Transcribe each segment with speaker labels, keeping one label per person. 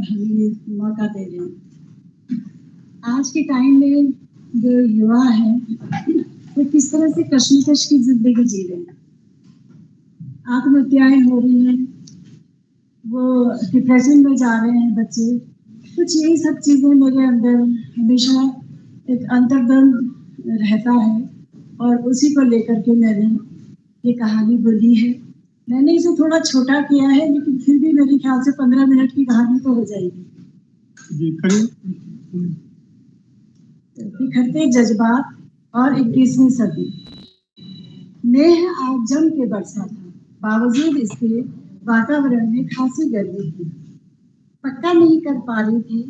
Speaker 1: हमें ये मौका दे रहे हैं। आज के टाइम में जो युवा है वो किस तरह से कश्मकश की जिंदगी जी रहे हैं, आत्महत्याएं हो रही हैं, वो डिप्रेशन में जा रहे हैं बच्चे। कुछ यही सब चीज़ें मेरे अंदर हमेशा एक अंतर्द्वंद रहता है और उसी को लेकर के मैंने ये कहानी बोली है। मैंने इसे थोड़ा छोटा किया है, लेकिन फिर भी मेरे ख्याल से 15 मिनट की कहानी तो हो जाएगी। बिखरते जज्बात और 21वीं सदी। मेह आज जम के बरसा था, बावजूद इसके वातावरण में खासी गर्मी थी। पक्का नहीं कर पा रही थी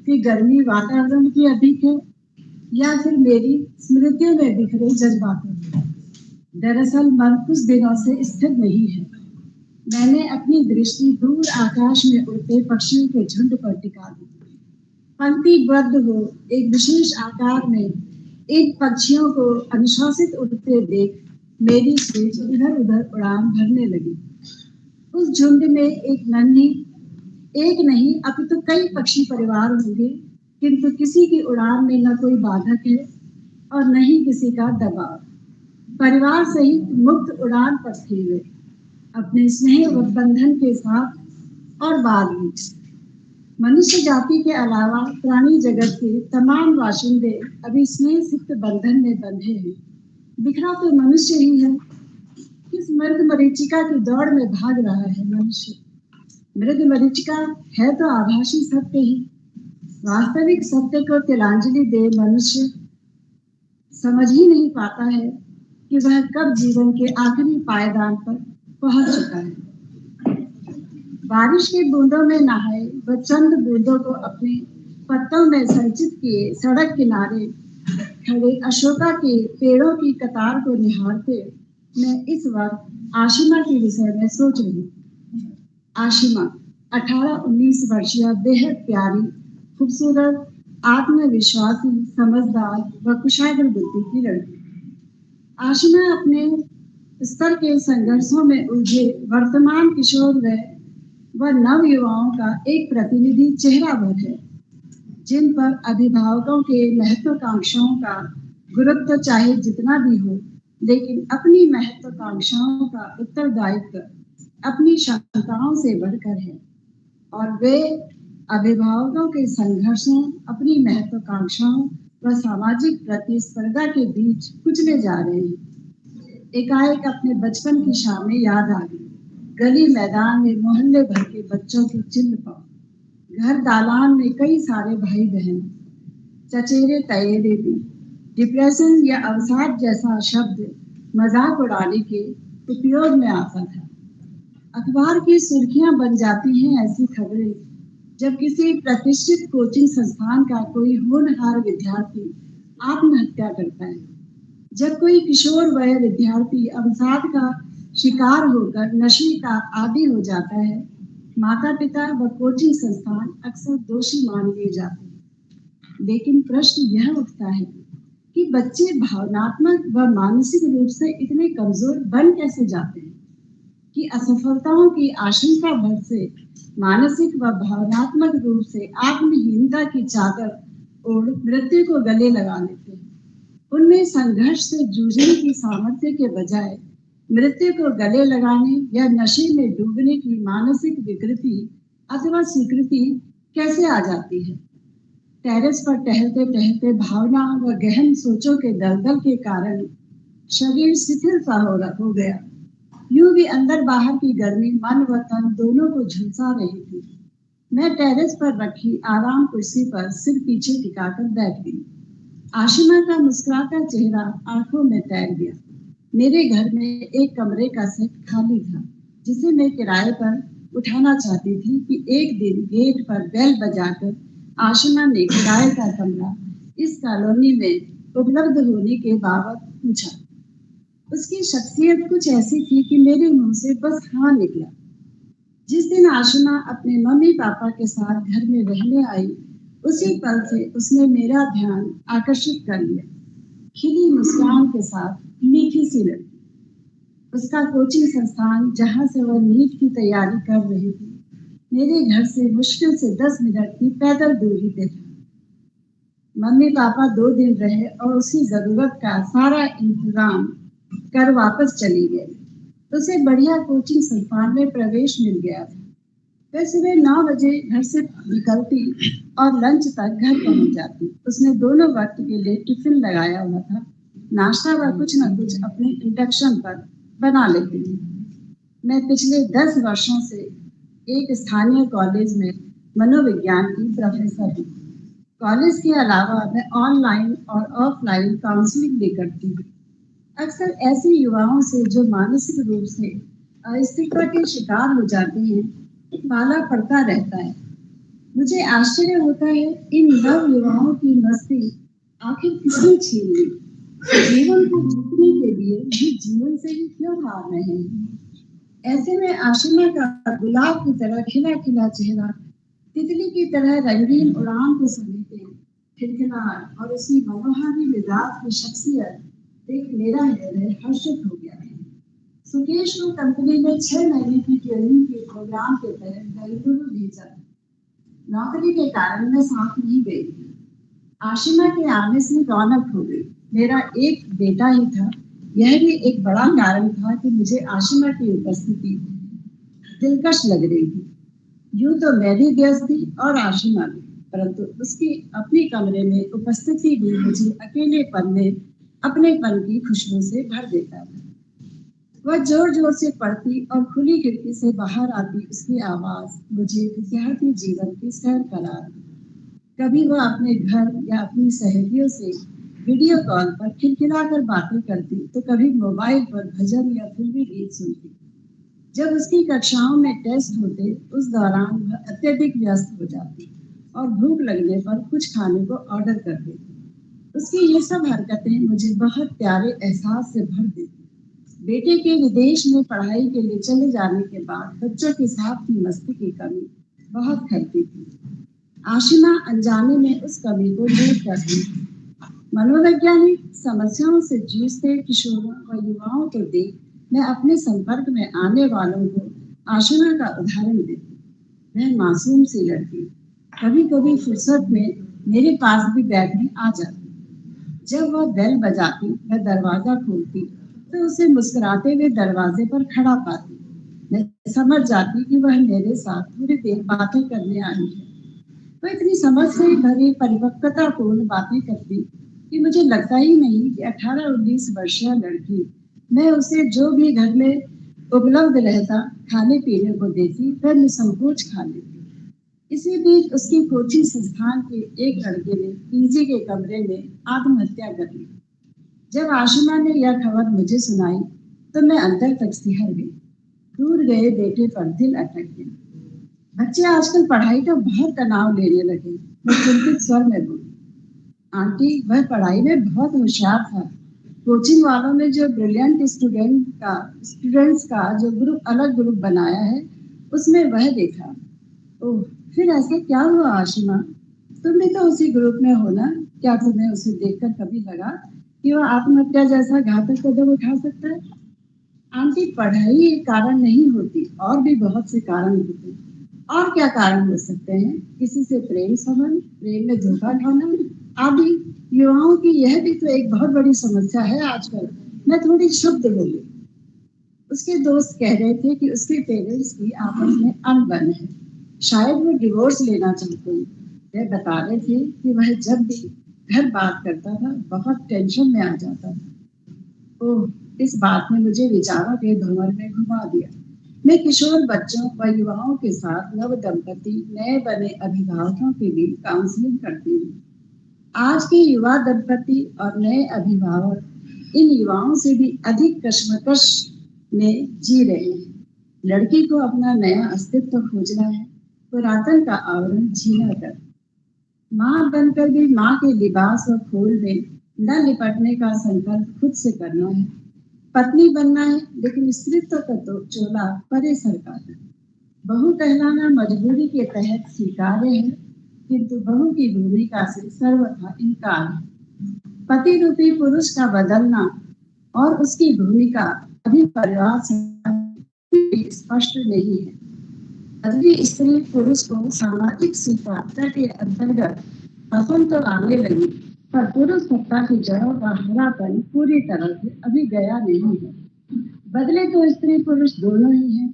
Speaker 1: कि गर्मी वातावरण की अधिक है या फिर मेरी स्मृतियों में बिखरे जज्बातों में। दरअसल मन कुछ दिनों से स्थिर नहीं है। मैंने अपनी दृष्टि दूर आकाश में उड़ते पक्षियों के झुंड पर टिका दी। पंक्तिबद्ध हो एक विशेष आकार में इन पक्षियों को अनुशासित उड़ते देख मेरी सोच इधर उधर उड़ान भरने लगी। उस झुंड में एक नहीं अपितु कई पक्षी परिवार होंगे, किंतु किसी की उड़ान में न कोई बाधक है और न ही किसी का दबाव। परिवार सहित मुक्त उड़ान पर थे वे, अपने स्नेह व बंधन के साथ। और बाद में मनुष्य जाति के अलावा प्राणी जगत के तमाम वाशिंदे अभी स्नेह सिक्त बंधन में बंधे हैं। बिखरा तो मनुष्य ही है। किस मृग मरीचिका की दौड़ में भाग रहा है मनुष्य? मृग मरीचिका है तो आभासी सत्य ही। वास्तविक सत्य को तिलांजलि दे मनुष्य समझ ही नहीं पाता है कि वह कब जीवन के आखिरी पायदान पर पहुंच चुका है। बारिश की बूंदों में नहाए व चंद बूंदों को अपने पत्तों में संचित किए सड़क किनारे खड़े अशोका के पेड़ों की कतार को निहारते मैं इस वक्त आशिमा के विषय में सोच रही हूँ। आशिमा 18-19 वर्षीय बेहद प्यारी, खूबसूरत, आत्मविश्वासी, समझदार व कुशाग्र बुद्धि की लड़की। आशिमा अपने स्तर के संघर्षों में उलझे वर्तमान किशोर व नव युवाओं का एक प्रतिनिधि चेहरा भर है, जिन पर अभिभावकों के महत्वाकांक्षाओं का गुरुत्व चाहे जितना भी हो, लेकिन अपनी महत्वाकांक्षाओं का उत्तरदायित्व अपनी क्षमताओं से बढ़कर है और वे अभिभावकों के संघर्षों, अपनी महत्वाकांक्षाओं व सामाजिक प्रतिस्पर्धा के बीच कुचले जा रहे हैं। एकाएक अपने बचपन की शामें याद आ गई। गली मैदान में मोहल्ले भर के बच्चों की चिल्ल पाओ, घर दालान में कई सारे भाई बहन, चचेरे तयेरे भी। डिप्रेशन या अवसाद जैसा शब्द मजाक उड़ाने के उपयोग में आता था। अखबार की सुर्खियां बन जाती हैं ऐसी खबरें जब किसी प्रतिष्ठित कोचिंग संस्थान का कोई होनहार विद्यार्थी आत्महत्या करता है, जब कोई किशोर वय विद्यार्थी अवसाद का शिकार होकर नशे का आदी हो जाता है। माता पिता व कोचिंग संस्थान अक्सर दोषी मान लिए जाते हैं। लेकिन प्रश्न यह उठता है कि बच्चे भावनात्मक व मानसिक रूप से इतने कमजोर बन कैसे जाते हैं कि असफलताओं की आशंका भर से मानसिक व भावनात्मक रूप से आत्महीनता की चादर ओढ़ मृत्यु को गले लगा लेते हैं। उनमें संघर्ष से जूझने की सामर्थ्य के बजाय मृत्यु को गले लगाने या नशे में डूबने की मानसिक विकृति अथवा स्वीकृति कैसे आ जाती है? टेरेस पर टहलते टहलते भावना व गहन सोचों के दलदल के कारण शरीर शिथिल सा हो गया। यूं भी अंदर बाहर की गर्मी मन व तन दोनों को झुलसा रही थी। मैं टेरेस पर रखी आराम कुर्सी पर सिर पीछे टिकाकर बैठ गई। आशिमा का मुस्कुराता चेहरा आंखों में तैर गया। मेरे घर में एक कमरे का सेट खाली था, जिसे मैं किराए पर उठाना चाहती थी कि एक दिन गेट पर बेल बजाकर आशिमा ने किराए का कमरा इस कॉलोनी में उपलब्ध होने के बाबत पूछा। उसकी शख्सियत कुछ ऐसी थी कि मेरे मुंह से बस हाँ निकला। जिस दिन आशिमा अपने मम्मी पापा के साथ घर में रहने आई, उसी पल से उसने मेरा ध्यान आकर्षित कर लिया। खिली मुस्कान के साथ मीठी सी लड़की। उसका कोचिंग संस्थान जहां से वह नीट की तैयारी कर रही थी, मेरे घर से मुश्किल से 10 मिनट की पैदल दूरी पे था। मम्मी पापा 2 दिन रहे और उसकी जरूरत का सारा इंतजाम कर वापस चली गए। उसे बढ़िया कोचिंग संस्थान में प्रवेश मिल गया था। वह सुबह 9 बजे घर से निकलती और लंच तक घर पहुंच जाती। उसने दोनों वक्त के लिए टिफिन लगाया हुआ था। नाश्ता व कुछ न कुछ अपने इंडक्शन पर बना लेती थी। मैं पिछले 10 वर्षों से एक स्थानीय कॉलेज में मनोविज्ञान की प्रोफेसर हूँ। कॉलेज के अलावा मैं ऑनलाइन और ऑफलाइन काउंसलिंग भी करती हूँ। अक्सर ऐसे युवाओं से जो मानसिक रूप से अस्थिरता के शिकार हो जाते हैं, पाला पड़ता रहता है। मुझे आश्चर्य होता है इन नव युवाओं की मस्ती आखिर किसने छीन ली। जीवन को जीतने के लिए ये जीवन से ही क्यों हार रहे हैं। ऐसे में आशिमा का गुलाब की तरह खिला खिला चेहरा तितली की तरह रंगीन उड़ान को समेटे खिलखिलाहट और उसकी मनोहारी मिजाज की शख्सियत देख मेरा हृदय हर्षित हो गया है। सुकेश को कंपनी में 6 महीने की ट्रेनिंग के प्रोग्राम के तहत बेंगलुरु भेजा। नौकरी के कारण मैं साथ नहीं गई। आशिमा के आने से रौनक हो गई। मेरा एक बेटा ही था। यह भी एक बड़ा कारण था कि मुझे आशिमा की उपस्थिति दिलकश लग रही थी। यूं तो मैं भी व्यस्त थी और आशिमा भी, परंतु उसकी अपने कमरे में उपस्थिति भी मुझे अकेलेपन में अपनेपन की खुशबू से भर देता था। वह जोर जोर से पढ़ती और खुली खिड़की से बाहर आती उसकी आवाज मुझे विद्यार्थी जीवन की सैर कराती। कभी वह अपने घर या अपनी सहेलियों से वीडियो कॉल पर खिलखिलाकर बातें करती, तो कभी मोबाइल पर भजन या फिल्मी गीत सुनती। जब उसकी कक्षाओं में टेस्ट होते, उस दौरान वह अत्यधिक व्यस्त हो जाती और भूख लगने पर कुछ खाने को ऑर्डर कर देती। उसकी ये सब हरकतें मुझे बहुत प्यारे एहसास से भर देती। बेटे के विदेश में पढ़ाई के लिए चले जाने के बाद बच्चों के साथ की मस्ती की कमी बहुत खलती थी। आशिमा अनजाने में उस कमी को दूर करती थी। मनोवैज्ञानिक समस्याओं से जूझते किशोरों व युवाओं को देख मैं अपने संपर्क में आने वालों को आशिमा का उदाहरण देती। वह मासूम सी लड़की कभी कभी फुर्सत में मेरे पास भी बैठने आ जाती। जब वह बेल बजाती, वह दरवाजा खोलती, तो उसे मुस्कुराते हुए दरवाजे पर खड़ा पाती। मैं समझ जाती कि वह मेरे साथ थोड़ी देर बातें करने आई है। वह इतनी समझ से भरी परिपक्वतापूर्ण बातें करती कि मुझे लगता ही नहीं कि 18-19 वर्षीय लड़की। मैं उसे जो भी घर में उपलब्ध रहता खाने पीने को देती, वह निसंकोच खा लेती। इसी बीच उसकी कोचिंग संस्थान के एक लड़के ने पीजी के कमरे में आत्महत्या कर ली। जब आशिमा ने यह खबर मुझे सुनाई, तो मैं अंदर तक सिहर गई। दूर गए बेटे पर दिल अटक गया। बच्चे आजकल पढ़ाई का बहुत तनाव लेने लगे। मैं चिंतित स्वर में बोली, आंटी वह पढ़ाई में बहुत होशियार था। कोचिंग वालों ने जो ब्रिलियंट स्टूडेंट्स का जो ग्रुप अलग ग्रुप बनाया है, उसमें वह देखा। ओह, फिर ऐसा क्या हुआ आशिमा? तुम भी तो उसी ग्रुप में हो ना? क्या तुम्हें उसे देखकर कभी लगा कि वह आत्महत्या जैसा घातक कदम उठा सकता है? आंटी पढ़ाई एक कारण नहीं होती, और भी बहुत से कारण होते हैं। और क्या कारण हो सकते हैं? किसी से प्रेम संबंध, प्रेम में धोखा खाना आदि। युवाओं की यह भी तो एक बहुत बड़ी समस्या है आजकल। मैं थोड़ी शुद्ध बोली। उसके दोस्त कह रहे थे कि उसके पेरेंट्स की आपस में अनबन है, शायद वो डिवोर्स लेना चाहते हैं। वह बता रहे थे कि वह जब भी घर बात करता था बहुत टेंशन में आ जाता था। ओह, इस बात ने मुझे विचारों के भंवर में घुमा दिया। मैं किशोर बच्चों व युवाओं के साथ नव दंपति, नए बने अभिभावकों के लिए काउंसलिंग करती हूँ। आज के युवा दंपति और नए अभिभावक इन युवाओं से भी अधिक कश्मकश में जी रहे हैं। लड़की को अपना नया अस्तित्व खोजना है, पुरातन का आवरण झीला कर। माँ बनकर भी माँ के लिबास और खोल में न लिपटने का संकल्प खुद से करना है। पत्नी बनना है, लेकिन स्त्रीत्व का तो चोला परे सरकाना। बहू कहलाना मजबूरी के तहत स्वीकार्य है, किंतु बहू की भूमिका से सर्वथा इनकार है। पति रूपी पुरुष का बदलना और उसकी भूमिका अभी परिवार से स्पष्ट नहीं है। बदली स्त्री पुरुष को सामाजिक स्वीकार्यता के अंतर्गत पसंद तो आने लगी, पर पुरुष सत्ता की जड़ों का हरापन पूरी तरह से अभी गया नहीं है। बदले तो स्त्री पुरुष दोनों ही हैं।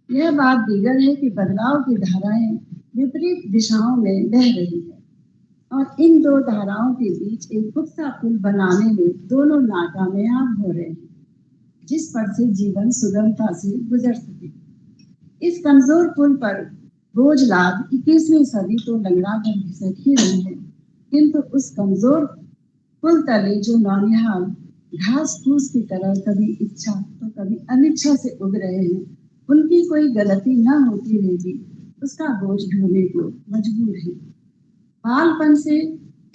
Speaker 1: यह बात दीगर है कि बदलाव की धाराएं विपरीत दिशाओं में बह रही है और इन दो धाराओं के बीच एक पुख्ता पुल बनाने में दोनों नाकामयाब हो रहे हैं, जिस पर से जीवन सुगमता से गुजर सके। इस कमजोर पुल पर बोझ लाद 21वीं सदी तो लंगड़ा कर घिसट ही रही है, किंतु उस कमजोर पुल तले जो नौनिहाल घास फूस की तरह कभी इच्छा तो कभी अनिच्छा से उग रहे हैं, उनकी कोई गलती न होती हुई भी उसका बोझ ढोने को मजबूर है। बालपन से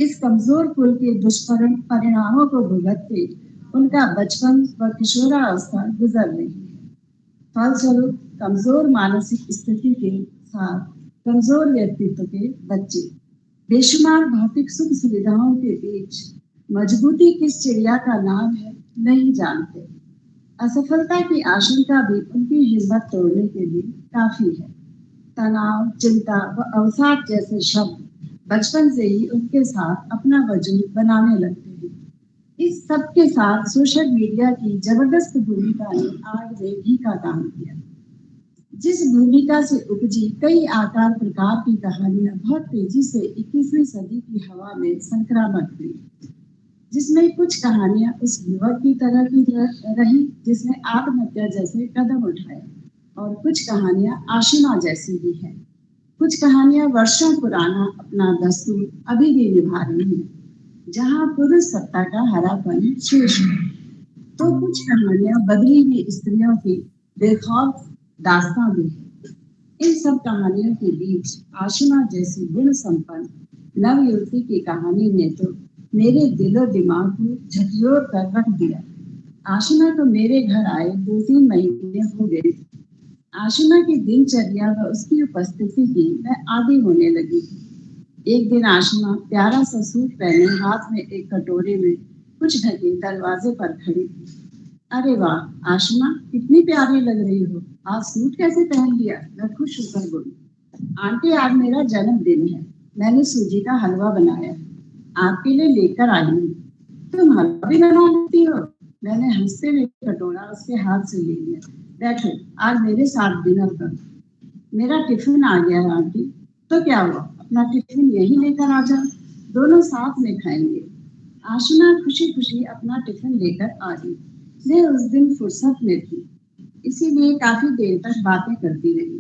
Speaker 1: इस कमजोर पुल के दुष्परिणामों को भुगतते उनका बचपन व किशोरावस्था गुजर रही है। फलस्वरूप कमजोर मानसिक स्थिति के साथ कमजोर व्यक्तित्व के बच्चे बेशुमार भौतिक सुख सुविधाओं के बीच मजबूती किस चिड़िया का नाम है नहीं जानते। असफलता की आशंका भी उनकी हिम्मत तोड़ने के लिए काफी है। तनाव, चिंता व अवसाद जैसे शब्द बचपन से ही उनके साथ अपना वजूद बनाने लगते हैं। इस सब के साथ सोशल मीडिया की जबरदस्त भूमिका ने आग में घी का काम किया। जिस भूमिका से उपजी कई आकार प्रकार की कहानियां बहुत तेजी से 21वीं सदी की हवा में संक्रामक हुई, जिसमें कुछ कहानियां उस युवक की तरह की रही जिसने आत्महत्या जैसे कदम उठाए, और कुछ कहानियां आशिमा जैसी भी है। कुछ कहानियां वर्षों पुराना अपना दस्तूर अभी भी निभा रही हैं, जहां पुरुष सत्ता का हरापन शेष है, तो कुछ कहानियां बदली हुई स्त्रियों की बेखौफ दास्तां भी है। इन सब कहानियों के बीच आशिमा जैसी गुण संपन्न नव युवती की कहानी ने तो मेरे दिलो दिमाग को झकझोर कर रख दिया। आशिमा तो मेरे घर आए 2-3 महीने हो गए। आशिमा की दिनचर्या व उसकी उपस्थिति की मैं आदी होने लगी। एक दिन आशिमा प्यारा सा सूट पहने हाथ में एक कटोरे में कुछ ढके दरवाजे पर खड़ी थी। अरे वाह आशिमा, कितनी प्यारी लग रही हो, आज सूट कैसे पहन लिया? मैं खुश होकर बोली। आंटी, आज मेरा जन्मदिन है, मैंने सूजी का हलवा बनाया, आपके लिए लेकर आई हूँ। तुम हलवा भी बना लेती हो? मैंने हंसते हुए कटोरा उसके हाथ से ले लिया। बैठो, आज मेरे साथ डिनर करो। मेरा टिफिन आ गया है आंटी। तो क्या हुआ, अपना टिफिन यही लेकर आ जाओ, दोनों साथ में खाएंगे। आशिमा खुशी खुशी अपना टिफिन लेकर आ गई। मैं उस दिन फुर्सत में थी, इसीलिए काफी देर तक बातें करती रही।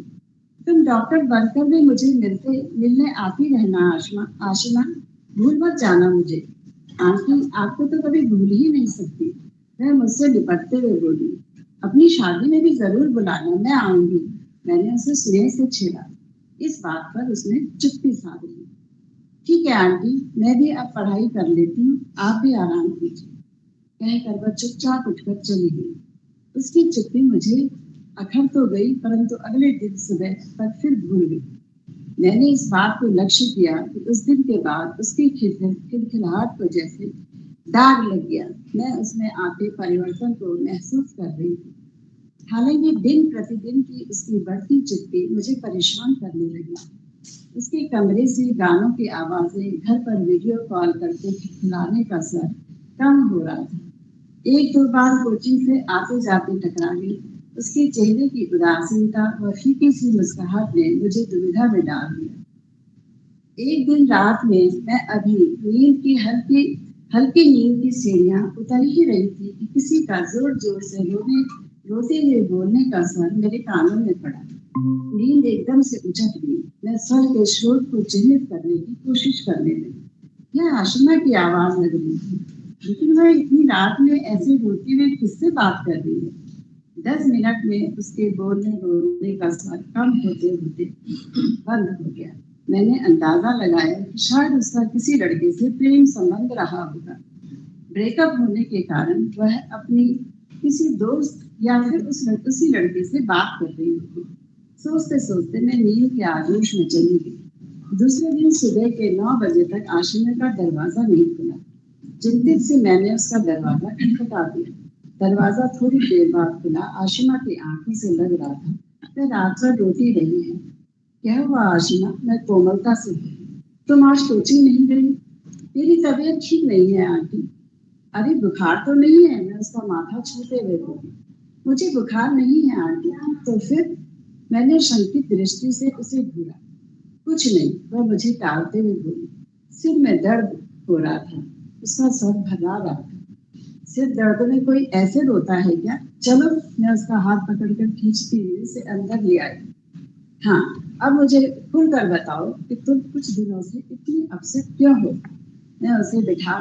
Speaker 1: तुम डॉक्टर बनकर भी मुझे मिलने आती रहना आशिमा, भूल मत जाना मुझे। आंटी, आपको तो कभी भूल ही नहीं सकती। वह मुझसे लिपटते हुए बोली। अपनी शादी में भी जरूर बुलाना, मैं आऊंगी। मैंने उसे स्नेह से छेड़ा। इस बात पर उसने चुप्पी साध ली। ठीक है आंटी, मैं भी अब पढ़ाई कर लेती हूँ, आप भी आराम कीजिए, कहकर वह चुपचाप उठकर चली गई। उसकी चुप्पी मुझे अखर तो गई, परंतु अगले दिन सुबह तक फिर भूल गई। मैंने इस बात को लक्ष्य किया कि उस दिन के बाद उसकी खिलखिलाहट को जैसे दाग लग गया। मैं उसमें आते परिवर्तन को महसूस कर रही थी। हालांकि दिन प्रतिदिन की उसकी बढ़ती चुप्पी मुझे परेशान करने लगी। उसके कमरे से गानों की आवाजें, घर पर वीडियो कॉल करके खिलाने का सर कम हो रहा था। 1-2 बार कोचिंग से आते जाते टकरा गई। उसके चेहरे की उदासीनता व फीकी सी मुस्कुराहट ने मुझे दुविधा में डाल दिया। एक दिन रात में मैं अभी हल्की नींद की सीढ़ियां उतर ही रही थी कि किसी का जोर जोर से रोते हुए बोलने का स्वर मेरे कानों में पड़ा। नींद एकदम से उछट गई। मैं स्वर के शोर को चिन्हित करने की कोशिश करने लगी। यह आशिमा की आवाज लग रही थी, लेकिन वह इतनी रात में ऐसे रोते हुए किससे बात कर रही है? 10 मिनट में उसके बोलने का स्वर कम होते होते बंद हो गया। मैंने अंदाजा लगाया कि शायद उसका किसी लड़के से प्रेम संबंध रहा होगा। ब्रेकअप होने के कारण वह अपनी किसी दोस्त या फिर उसी लड़के से बात कर रही होगी। सोचते सोचते मैं नींद के आगोश में चली गई। दूसरे दिन सुबह के 9 बजे तक आशिमा का दरवाजा नहीं खुला। चिंतित से मैंने उसका दरवाजा खटखटा दिया। दरवाजा थोड़ी देर बाद खुला। आशिमा की आंखों से लग रहा था वह रात भर रोती रही है। क्या हुआ आशिमा? मैं कोमलता से बोली। तुम आज कोचिंग नहीं गई? मेरी तबीयत ठीक नहीं है आंटी। अरे बुखार तो नहीं है? मैं उसका माथा छूते हुए बोली। मुझे बुखार नहीं है आंटी। तो फिर? मैंने शंकित दृष्टि से उसे घूरा। कुछ नहीं, वह मुझे टालते हुए बोली। सिर में दर्द हो रहा था। उसका सर भरा रहा था। सिर दर्द में कोई ऐसे रोता है क्या? चलो, मैं उसका हाथ पकड़कर खींचती हुई उसे अंदर ले आई। हाँ, अब मुझे खुलकर बताओ कि तुम कुछ दिनों से इतनी अपसेट क्यों हो? मैं उसे बिठा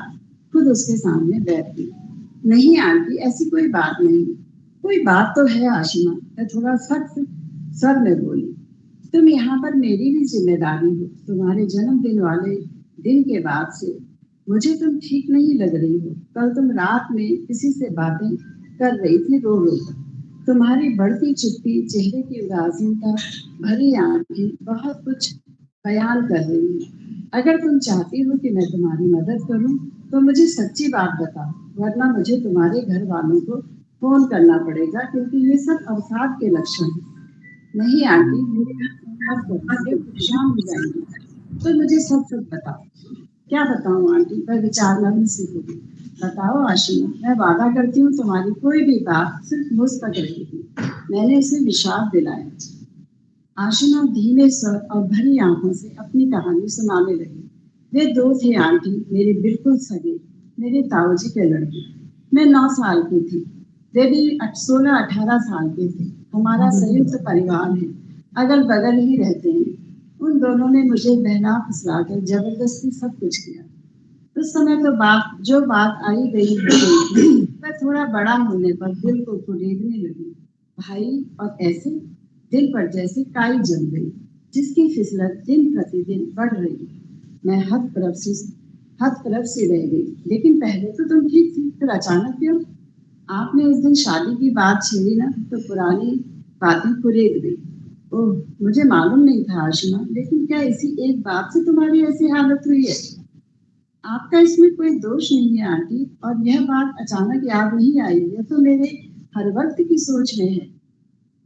Speaker 1: खुद उसके सामने बैठ गई। नहीं आंटी, ऐसी कोई बात नहीं। कोई बात तो है आशिमा, मैं थोड़ा सख्त स्वर में बोली। तुम यहाँ पर मेरी भी जिम्मेदारी हो। तुम्हारे जन्मदिन वाले दिन के बाद से मुझे तुम ठीक नहीं लग रही हो। कल तुम रात में किसी से बातें कर रही थी रो रो कर। तुम्हारी बढ़ती चुप्पी, चेहरे की उदासीनता भरी आंखें बहुत कुछ बयान कर रही है। अगर तुम चाहती हो कि मैं तुम्हारी मदद करूं, तो मुझे सच्ची बात बताओ, वरना मुझे तुम्हारे घर वालों को फोन करना पड़ेगा, क्योंकि ये सब अवसाद के लक्षण हैं। नहीं आंटी, मेरे हाथ से परेशान हो जाएंगे। तो मुझे सब सब बताओ। क्या बताऊं आंटी? मैं विचार नरम से बोली। बताओ आशिमा, मैं वादा करती हूँ तुम्हारी कोई भी बात सिर्फ मुझ तक रहेगी। मैंने उसे विश्वास दिलाया। आशिमा धीमे स्वर और भरी आंखों से अपनी कहानी सुनाने लगी। वे दो थे आंटी, मेरे बिल्कुल सगे, मेरे ताऊजी के लड़के। मैं 9 साल की थी, वे भी 16-18 साल के थे। हमारा संयुक्त परिवार है, अगल बगल ही रहते हैं। उन दोनों ने मुझे बहला फुसला कर जबरदस्ती सब कुछ किया। उस समय तो बात जो बात आई गई हो गई थी, पर थोड़ा बड़ा होने पर दिल को कुरेदने लगी। भाई, और ऐसे दिल पर जैसे काई जम गई, जिसकी फिसलत दिन प्रतिदिन बढ़ रही। मैं हद तरफ से रह गई। लेकिन पहले तो तुम ठीक थी, फिर अचानक क्यों? आपने उस दिन शादी की बात छेड़ी ना, तो पुरानी बातें कुरेद गई। ओह, मुझे मालूम नहीं था आशिमा, लेकिन क्या इसी एक बात से तुम्हारी ऐसी हालत हुई है? आपका इसमें कोई दोष नहीं है आंटी, और यह बात अचानक याद नहीं आई, यह तो मेरे हर वक्त की सोच में है।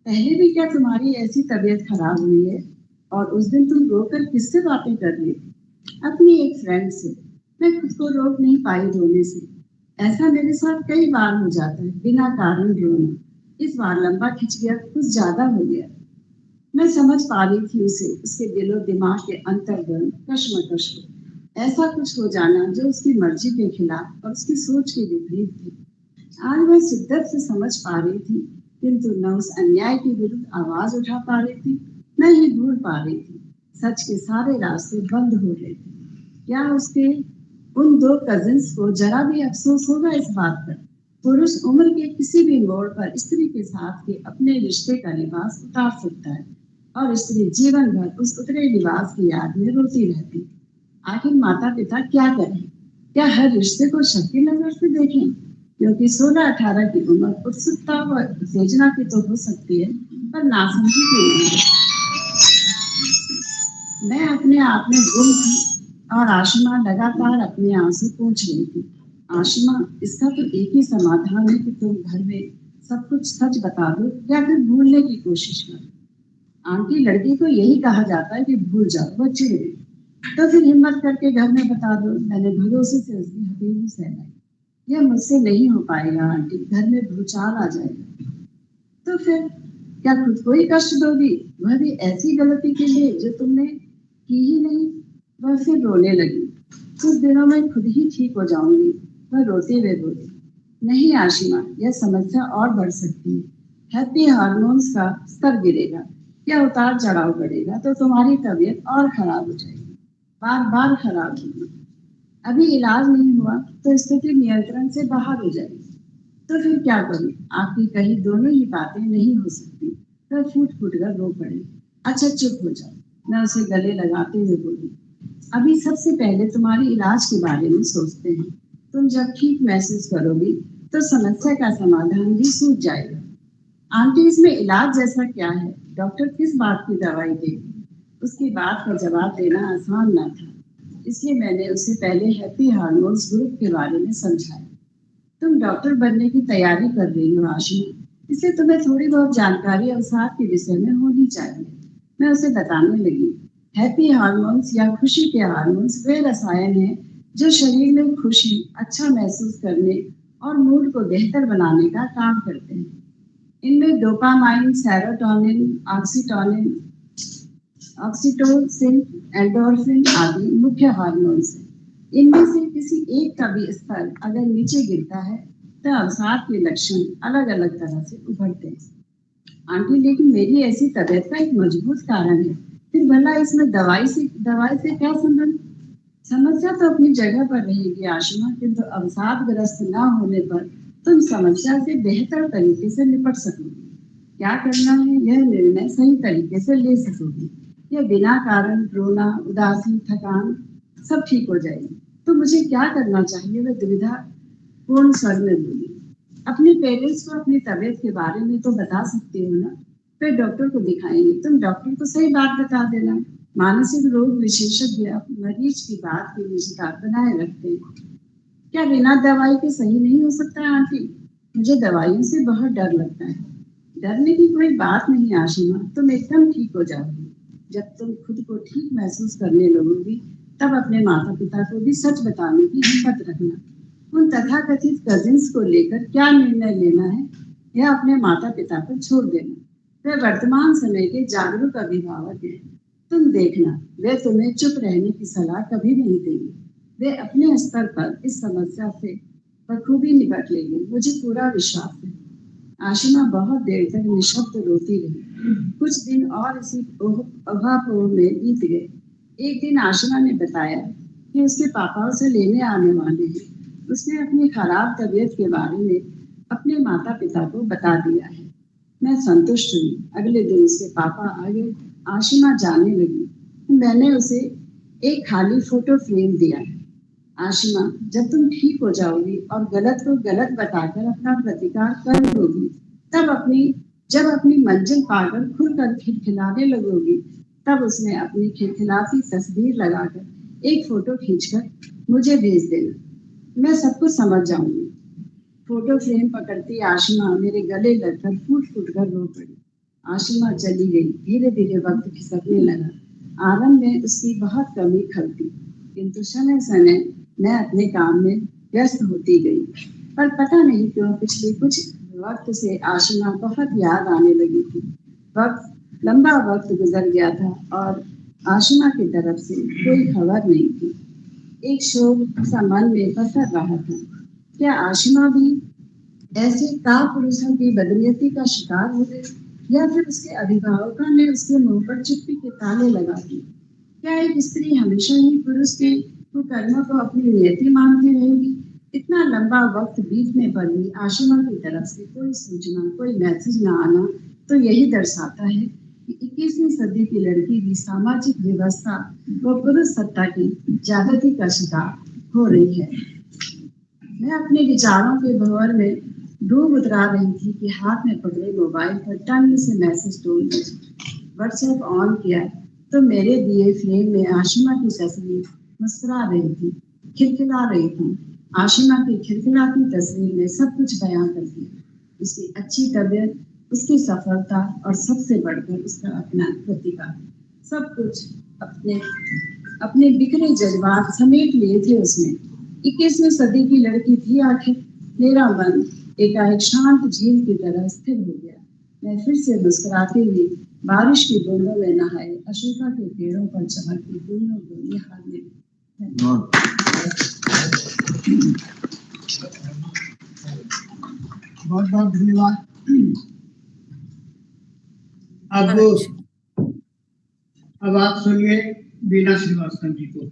Speaker 1: पहले भी क्या तुम्हारी ऐसी तबीयत खराब हुई है? और उस दिन तुम रोकर किससे बातें कर रही थी? अपनी एक फ्रेंड से। मैं खुद को रोक नहीं पाई रोने से। ऐसा मेरे साथ कई बार हो जाता है, बिना कारण रोना। इस बार लंबा खिंच गया, कुछ ज्यादा हो गया। मैं समझ पा रही थी उसे, उसके दिलो दिमाग के अंतर्गत कश्मकश को। ऐसा कुछ हो जाना जो उसकी मर्जी के खिलाफ और उसकी सोच के विपरीत थी। आज वह शिद्दत से समझ पा रही थी, किंतु न उस अन्याय के विरुद्ध आवाज उठा पा रही थी, न ही भूल पा रही थी। सच के सारे रास्ते बंद हो गए थे। क्या उसके उन दो कजिन्स को जरा भी अफसोस होगा इस बात पर? पुरुष उम्र के किसी भी मोड़ पर स्त्री के साथ के अपने रिश्ते का लिबास उतार सकता है, और स्त्री जीवन भर उस उतरे लिबास की याद में रोती रहती। आखिर माता पिता क्या करें? क्या हर रिश्ते को शक की नजर से देखें? क्योंकि 16-18 की उम्र उत्सुकता व उत्तेजना की तो हो सकती है, पर नासमझी की नहीं। मैं अपने आप में गुम थी, और आशिमा लगातार अपने आंसू पोंछ रही थी। आशिमा, इसका तो एक ही समाधान है कि तुम घर में सब कुछ सच बता दो, या फिर भूलने की कोशिश करो। आंटी, लड़की को यही कहा जाता है कि भूल जाओ, वो चिढ़ गई। तो फिर हिम्मत करके घर में बता दो। मैंने भरोसे से उसकी हथेली सहलाई। यह मुझसे नहीं हो पाएगा आंटी, घर में भूचाल आ जाएगा। तो फिर क्या खुद को ही कष्ट दोगी, वह भी ऐसी गलती के लिए जो तुमने की ही नहीं? वह फिर रोने लगी। कुछ दिनों में खुद ही ठीक हो जाऊंगी, वह रोते हुए बोली। नहीं आशिमा, यह समस्या और बढ़ सकती है। हैप्पी हार्मोन्स का स्तर गिरेगा या उतार चढ़ाव बढ़ेगा, तो तुम्हारी तबीयत और खराब हो जाएगी, बार बार खराब होगी। अभी इलाज नहीं हुआ तो स्थिति नियंत्रण से बाहर हो जाएगी। तो फिर क्या करूं? आपकी कही दोनों ही बातें नहीं हो सकती। वह फूट फूट कर रो पड़ी। अच्छा, चुप हो जाओ, मैं उसे गले लगाते हुए बोली। अभी सबसे पहले तुम्हारे इलाज के बारे में सोचते हैं। तुम जब ठीक महसूस करोगी, तो समस्या का समाधान भी सूझ जाएगा। आंटी, इसमें इलाज जैसा क्या है? डॉक्टर किस बात की दवाई देगी? उसकी बात का जवाब देना आसान ना था, इसलिए मैंने उसे पहले हैप्पी हार्मोन्स ग्रुप के बारे में समझाया। तुम डॉक्टर बनने की तैयारी कर रही हो आशिमा, इसलिए तुम्हें थोड़ी बहुत जानकारी अवसाद के विषय में होनी चाहिए। मैं उसे बताने लगी, हैप्पी हार्मोन्स या खुशी के हार्मोन्स वे रसायन हैं जो शरीर में खुशी, अच्छा महसूस करने और मूड को बेहतर बनाने का काम करते हैं। इनमें डोपामाइन, सेरोटोनिन, ऑक्सीटोनिन, ऑक्सीटोसिन, एंडोर्फिन आदि मुख्य हार्मोन्स हैं। इनमें से किसी एक का भी स्तर अगर नीचे गिरता है तो अवसाद के लक्षण अलग अलग तरह से उभरते हैं। आंटी, लेकिन मेरी ऐसी तबीयत का एक मजबूत कारण है, फिर भला इसमें दवाई से क्या संबंध? समस्या तो अपनी जगह पर रहेगी आशिमा, किंतु अवसादग्रस्त न होने पर तुम समस्या से बेहतर तरीके से निपट सकोगी। क्या करना है यह निर्णय सही तरीके से ले सकोगी। यह बिना कारण रोना, उदासी, थकान सब ठीक हो जाएगी। तो मुझे क्या करना चाहिए, वह दुविधा पूर्ण स्वर में बोली। अपने पेरेंट्स को अपनी तबीयत के बारे में तो बता सकती हो ना, फिर डॉक्टर को दिखाएंगे। तुम डॉक्टर को सही बात बता देना। मानसिक रोग विशेषज्ञ मरीज की बात की निजता बनाए रखते हैं। क्या बिना दवाई के सही नहीं हो सकता है आंटी? मुझे दवाइयों से बहुत डर लगता है। डरने की कोई बात नहीं आशिमा, तुम एकदम ठीक हो जाओगी। जब तुम खुद को ठीक महसूस करने लगोगी तब अपने माता पिता को भी सच बताने की हिम्मत रखना। उन तथाकथित कजिन्स को लेकर क्या निर्णय लेना है यह अपने माता पिता पर छोड़ देना। वे वर्तमान समय के जागरूक अभिभावक हैं। तुम देखना, वे तुम्हें चुप रहने की सलाह कभी नहीं देंगे। वे अपने स्तर पर इस समस्या से बखूबी निपट लेंगे, मुझे पूरा विश्वास है। आशिमा बहुत देर तक निशब्द रोती रही। कुछ दिन और इसी ऊहापोह में बीत गए। एक दिन आशिमा ने बताया कि उसके पापा उसे लेने आने वाले हैं। उसने अपनी खराब तबीयत के बारे में अपने माता पिता को बता दिया है। मैं संतुष्ट हुई। अगले दिन उसके पापा आ गए। आशिमा जाने लगी। मैंने उसे एक खाली फोटो फ्रेम दिया है। आशिमा, जब तुम ठीक हो जाओगी और गलत को गलत बताकर अपना प्रतिकार कर लोगी, जब अपनी मंजिल पाकर खुलकर खिलखिलाने लगोगी, तब उसमें अपनी खिलखिलाती तस्वीर लगाकर एक फोटो खींचकर मुझे भेज देना। मैं सब कुछ समझ जाऊंगी। फोटो फ्रेम पकड़ती आशिमा मेरे गले लगकर फूट फूट कर रो पड़ी। आशिमा चली गई। धीरे धीरे वक्त खिसकने लगा। आरंभ में उसकी बहुत कमी खलती, किंतु समय समय मैं अपने काम में व्यस्त होती गई। पर पता नहीं क्यों पिछले कुछ वक्त से आशिमा बहुत याद आने लगी थी। लंबा वक्त गुजर गया था और आशिमा की तरफ से कोई खबर नहीं थी। एक शोक सा मन में पसर रहा था। क्या आशिमा भी ऐसे कापुरुषों की बदनीयती का शिकार हो गई, या फिर उसके अभिभावकों ने उसके मुंह पर चुप्पी के ताले लगा दिए? क्या एक स्त्री हमेशा ही पुरुष के कुकर्मों को अपनी नियति मानती रहेगी? इतना लंबा वक्त बीतने पर भी आशिमा की तरफ से कोई सूचना, कोई मैसेज न आना तो यही दर्शाता है कि 21वीं सदी की लड़की भी सामाजिक व्यवस्था व पुरुष सत्ता की ज्यादती का शिकार हो रही है। मैं अपने विचारों के भंवर में डूब उतरा रही थी कि हाथ में पकड़े मोबाइल पर टंग से मैसेज टोन व्हाट्सएप ऑन किया तो मेरे दिए फ्रेम में आशिमा की तस्वीर मुस्कुरा रही थी, खिलखिला रही थी। आशिमा की खिलखिलाती तस्वीर ने सब कुछ बयां कर दिया। उसकी अच्छी तबीयत, उसकी सफलता और सबसे बढ़कर उसका अपना प्रतिकार, सब कुछ अपने अपने बिखरे जज्बात समेट लिए थे उसने। 21वीं सदी की लड़की थी आखिर। मेरा मन एकाएक शांत झील की तरह स्थिर हो गया। मैं फिर से मुस्कुराती हुई बारिश की बूंदों में नहाए अशोका के पेड़ों पर चमकती फूलों को निहारने लगी।
Speaker 2: बहुत बहुत धन्यवाद। अब आप सुनिए बीना श्रीवास्तव जी को।